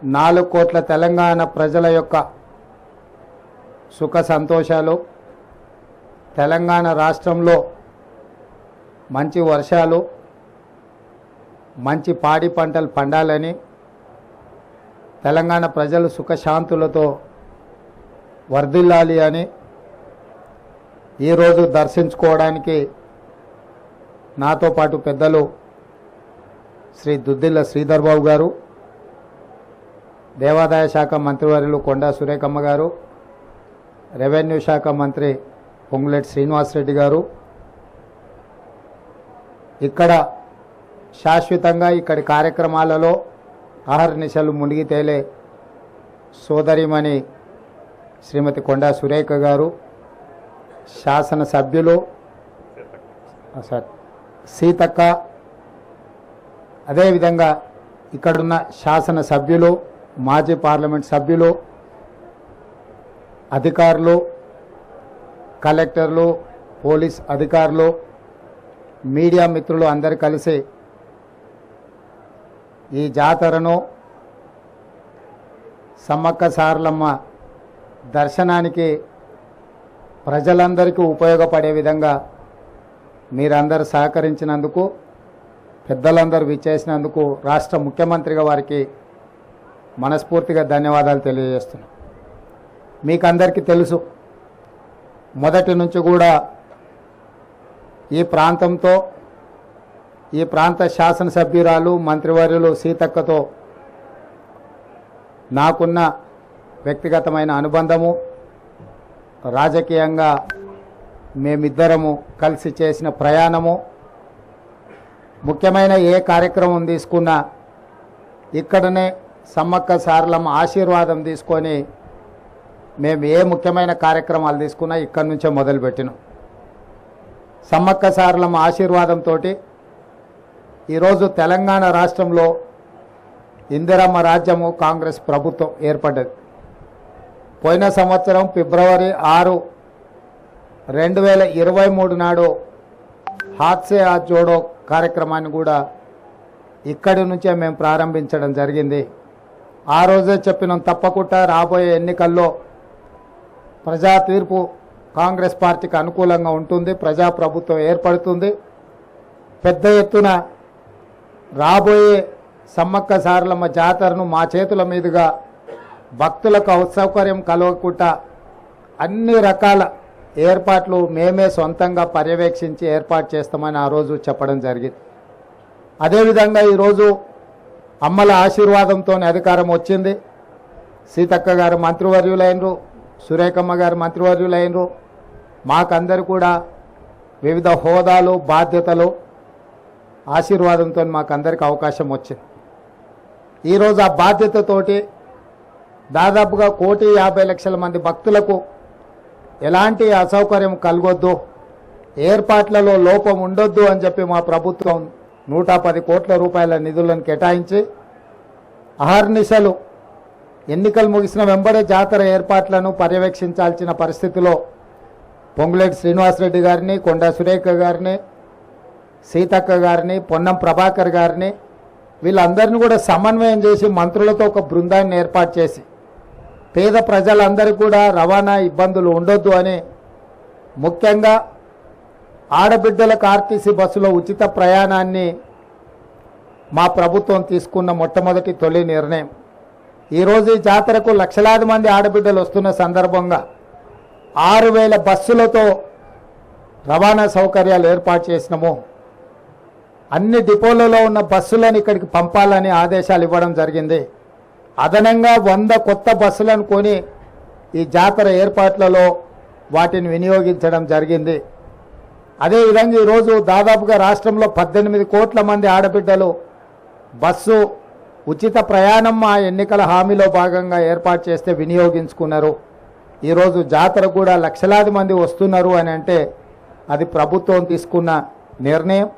4 కోట్ల తెలంగాణ ప్రజల యొక్క సుఖ సంతోషాలు, తెలంగాణ రాష్ట్రంలో మంచి వర్షాలు, మంచి పాడి పంటలు పండాలని, తెలంగాణ ప్రజలు సుఖశాంతులతో వర్ధిల్లాలి అని ఈరోజు దర్శించుకోవడానికి నాతో పాటు పెద్దలు శ్రీ దుద్దిల్ల శ్రీధర్ బాబు గారు, దేవాదాయ శాఖ మంత్రివర్యులు కొండా సురేఖమ్మ గారు, రెవెన్యూ శాఖ మంత్రి పొంగులేటి శ్రీనివాసరెడ్డి గారు, ఇక్కడ శాశ్వతంగా ఇక్కడి కార్యక్రమాలలో అహర్నిశలు మునిగి తేలే సోదరిమణి శ్రీమతి కొండా సురేఖ గారు, శాసనసభ్యులు సీతక్క, అదేవిధంగా ఇక్కడున్న శాసనసభ్యులు, మాజీ పార్లమెంట్ సభ్యులు, అధికారులు, కలెక్టర్లు, పోలీస్ అధికారులు, మీడియా మిత్రులు అందరూ కలిసి ఈ జాతరను సమ్మక్క సారలమ్మ దర్శనానికి ప్రజలందరికీ ఉపయోగపడే విధంగా మీరందరూ సహకరించినందుకు, పెద్దలందరూ విచ్చేసినందుకు రాష్ట్ర ముఖ్యమంత్రిగా వారికి మనస్ఫూర్తిగా ధన్యవాదాలు తెలియజేస్తున్నాం. మీకు అందరికీ తెలుసు, మొదటి నుంచి కూడా ఈ ప్రాంతంతో, ఈ ప్రాంత శాసనసభ్యురాలు మంత్రివర్యులు సీతక్కతో నాకున్న వ్యక్తిగతమైన అనుబంధము, రాజకీయంగా మేమిద్దరము కలిసి చేసిన ప్రయాణము, ముఖ్యమైన ఏ కార్యక్రమం తీసుకున్నా ఇక్కడనే సమ్మక్క సారలమ్మ ఆశీర్వాదం తీసుకొని మేము ఏ ముఖ్యమైన కార్యక్రమాలు తీసుకున్నా ఇక్కడి నుంచే మొదలుపెట్టినాం. సమ్మక్క సారలమ్మ ఆశీర్వాదంతో ఈరోజు తెలంగాణ రాష్ట్రంలో ఇందిరమ్మ రాజ్యము, కాంగ్రెస్ ప్రభుత్వం ఏర్పడ్డది. పోయిన సంవత్సరం ఫిబ్రవరి 6, 2023 నాడు హాత్సే హాత్ జోడో కార్యక్రమాన్ని కూడా ఇక్కడి నుంచే మేము ప్రారంభించడం జరిగింది. ఆ రోజే చెప్పినాం, తప్పకుండా రాబోయే ఎన్నికల్లో ప్రజా తీర్పు కాంగ్రెస్ పార్టీకి అనుకూలంగా ఉంటుంది, ప్రజాప్రభుత్వం ఏర్పడుతుంది, పెద్ద ఎత్తున రాబోయే సమ్మక్క సారలమ్మ జాతరను మా చేతుల మీదుగా భక్తులకు అసౌకర్యం కలగకుండా అన్ని రకాల ఏర్పాట్లు మేమే సొంతంగా పర్యవేక్షించి ఏర్పాటు చేస్తామని ఆ రోజు చెప్పడం జరిగింది. అదేవిధంగా ఈరోజు అమ్మల ఆశీర్వాదంతో అధికారం వచ్చింది. సీతక్క గారు మంత్రివర్యులైనరు, సురేఖమ్మ గారు మంత్రివర్యులైనరు, మాకందరు కూడా వివిధ హోదాలు, బాధ్యతలు, ఆశీర్వాదంతో మాకందరికి అవకాశం వచ్చింది. ఈరోజు ఆ బాధ్యతతోటి దాదాపుగా 1,50,00,000 మంది భక్తులకు ఎలాంటి అసౌకర్యం కలగొద్దు, ఏర్పాట్లలో లోపం ఉండొద్దు అని చెప్పి మా ప్రభుత్వం 110 కోట్ల రూపాయల నిధులను కేటాయించి అహర్నిశలు ఎన్నికలు ముగిసిన వెంబడే జాతర ఏర్పాట్లను పర్యవేక్షించాల్సిన పరిస్థితిలో పొంగులేటి శ్రీనివాసరెడ్డి గారిని, కొండా సురేఖ గారిని, సీతక్క గారిని, పొన్నం ప్రభాకర్ గారిని, వీళ్ళందరినీ కూడా సమన్వయం చేసి మంత్రులతో ఒక బృందాన్ని ఏర్పాటు చేసి పేద ప్రజలందరికీ కూడా రవాణా ఇబ్బందులు ఉండొద్దు అని, ముఖ్యంగా ఆడబిడ్డలకు ఆర్టీసీ బస్సులో ఉచిత ప్రయాణాన్ని మా ప్రభుత్వం తీసుకున్న మొట్టమొదటి తొలి నిర్ణయం. ఈరోజు ఈ జాతరకు లక్షలాది మంది ఆడబిడ్డలు వస్తున్న సందర్భంగా 6,000 బస్సులతో రవాణా సౌకర్యాలు ఏర్పాటు చేసినాము. అన్ని డిపోలలో ఉన్న బస్సులను ఇక్కడికి పంపాలని ఆదేశాలు ఇవ్వడం జరిగింది. అదనంగా 100 కొత్త బస్సులను కొని ఈ జాతర ఏర్పాట్లలో వాటిని వినియోగించడం జరిగింది. అదేవిధంగా ఈరోజు దాదాపుగా రాష్ట్రంలో 18 కోట్ల మంది ఆడబిడ్డలు బస్సు ఉచిత ప్రయాణం మా ఎన్నికల హామీలో భాగంగా ఏర్పాటు చేస్తే వినియోగించుకున్నారు. ఈరోజు జాతర కూడా లక్షలాది మంది వస్తున్నారు అని అంటే అది ప్రభుత్వం తీసుకున్న నిర్ణయం.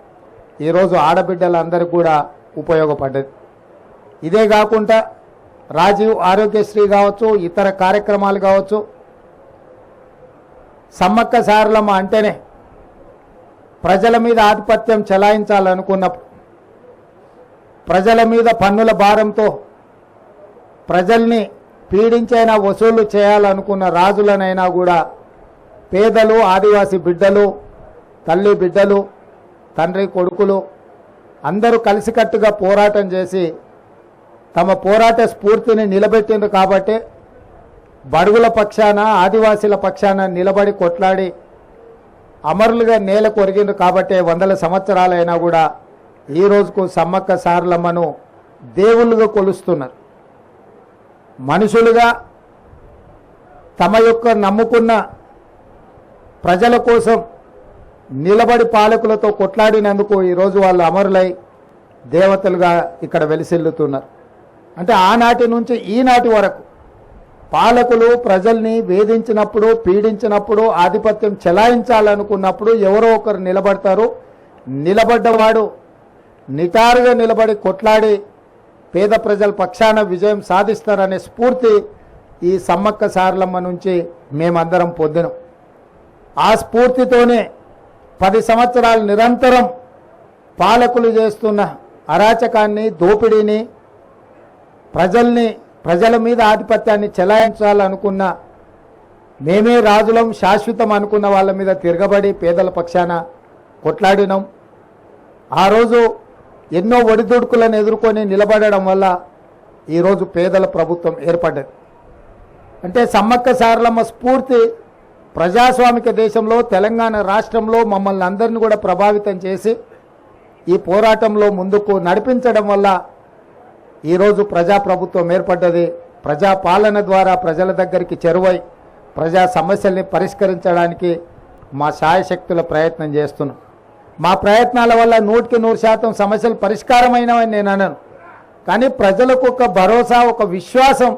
ఈరోజు ఆడబిడ్డలందరికీ కూడా ఉపయోగపడ్డది. ఇదే కాకుండా రాజీవ్ ఆరోగ్యశ్రీ కావచ్చు, ఇతర కార్యక్రమాలు కావచ్చు, సమ్మక్క సారలమ్మ అంటేనే ప్రజల మీద ఆధిపత్యం చెలాయించాలనుకున్నప్పుడు, ప్రజల మీద పన్నుల భారంతో ప్రజల్ని పీడించైనా వసూలు చేయాలనుకున్న రాజులనైనా కూడా పేదలు, ఆదివాసీ బిడ్డలు, తల్లి బిడ్డలు, తండ్రి కొడుకులు అందరూ కలిసికట్టుగా పోరాటం చేసి తమ పోరాట స్ఫూర్తిని నిలబెట్టిండ్రు కాబట్టి బడుగుల పక్షాన, ఆదివాసీల పక్షాన నిలబడి కొట్లాడి అమరులుగా నేల కొరిగిండ్రు కాబట్టి వందల సంవత్సరాలైనా కూడా ఈ రోజుకు సమ్మక్క సారలమ్మను దేవుళ్ళుగా కొలుస్తున్నారు. మనుషులుగా తమ యొక్క నమ్ముకున్న ప్రజల కోసం నిలబడి పాలకులతో కొట్లాడినందుకు ఈరోజు వాళ్ళు అమరులై దేవతలుగా ఇక్కడ వెలిసిల్లుతున్నారు. అంటే ఆనాటి నుంచి ఈనాటి వరకు పాలకులు ప్రజల్ని వేధించినప్పుడు, పీడించినప్పుడు, ఆధిపత్యం చెలాయించాలనుకున్నప్పుడు ఎవరో ఒకరు నిలబడతారు. నిలబడ్డవాడు నిటారుగా నిలబడి కొట్లాడి పేద ప్రజల పక్షాన విజయం సాధిస్తారనే స్ఫూర్తి ఈ సమ్మక్క సారలమ్మ నుంచి మేమందరం పొందినాం. ఆ స్ఫూర్తితోనే 10 సంవత్సరాలు నిరంతరం పాలకులు చేస్తున్న అరాచకాన్ని, దోపిడీని, ప్రజల మీద ఆధిపత్యాన్ని చెలాయించాలనుకున్న, మేమే రాజులం శాశ్వతం అనుకున్న వాళ్ళ మీద తిరగబడి పేదల పక్షాన కొట్లాడినాం. ఆ రోజు ఎన్నో ఒడిదుడుకులను ఎదుర్కొని నిలబడడం వల్ల ఈరోజు పేదల ప్రభుత్వం ఏర్పడ్డది. అంటే సమ్మక్క సారలమ్మ స్ఫూర్తి ప్రజాస్వామిక దేశంలో, తెలంగాణ రాష్ట్రంలో మమ్మల్ని అందరినీ కూడా ప్రభావితం చేసి ఈ పోరాటంలో ముందుకు నడిపించడం వల్ల ఈరోజు ప్రజాప్రభుత్వం ఏర్పడ్డది. ప్రజాపాలన ద్వారా ప్రజల దగ్గరికి చేరువై ప్రజా సమస్యల్ని పరిష్కరించడానికి మా శాయశక్తుల ప్రయత్నం చేస్తున్నాం. మా ప్రయత్నాల వల్ల 100% సమస్యలు పరిష్కారమైనవని నేను అనను. కానీ ప్రజలకు ఒక భరోసా, ఒక విశ్వాసం,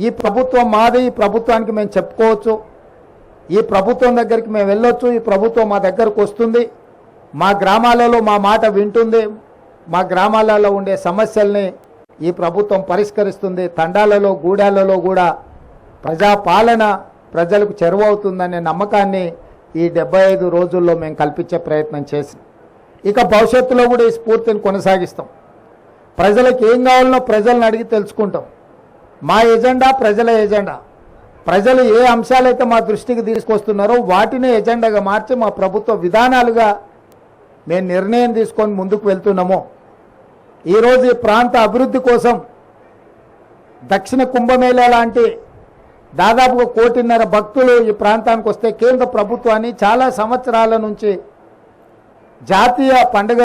ఈ ప్రభుత్వం మాది, ఈ ప్రభుత్వానికి మేము చెప్పుకోవచ్చు, ఈ ప్రభుత్వం దగ్గరికి మేము వెళ్ళొచ్చు, ఈ ప్రభుత్వం మా దగ్గరకు వస్తుంది, మా గ్రామాలలో మా మాట వింటుంది, మా గ్రామాలలో ఉండే సమస్యల్ని ఈ ప్రభుత్వం పరిష్కరిస్తుంది, తండాలలో, గూడాలలో కూడా ప్రజాపాలన ప్రజలకు చెరువవుతుందనే నమ్మకాన్ని ఈ 75 రోజుల్లో మేము కల్పించే ప్రయత్నం చేసి ఇక భవిష్యత్తులో కూడా ఈ స్ఫూర్తిని కొనసాగిస్తాం. ప్రజలకు ఏం కావాలనో ప్రజలను అడిగి తెలుసుకుంటాం. మా ఎజెండా ప్రజల ఎజెండా. ప్రజలు ఏ అంశాలైతే మా దృష్టికి తీసుకొస్తున్నారో వాటిని ఎజెండాగా మార్చి మా ప్రభుత్వ విధానాలుగా మేము నిర్ణయం తీసుకొని ముందుకు వెళ్తున్నాము. ఈరోజు ఈ ప్రాంత అభివృద్ధి కోసం దక్షిణ కుంభమేళా లాంటి దాదాపుగా 1.5 కోటి భక్తులు ఈ ప్రాంతానికి వస్తే కేంద్ర ప్రభుత్వాన్ని చాలా సంవత్సరాల నుంచి జాతీయ పండుగ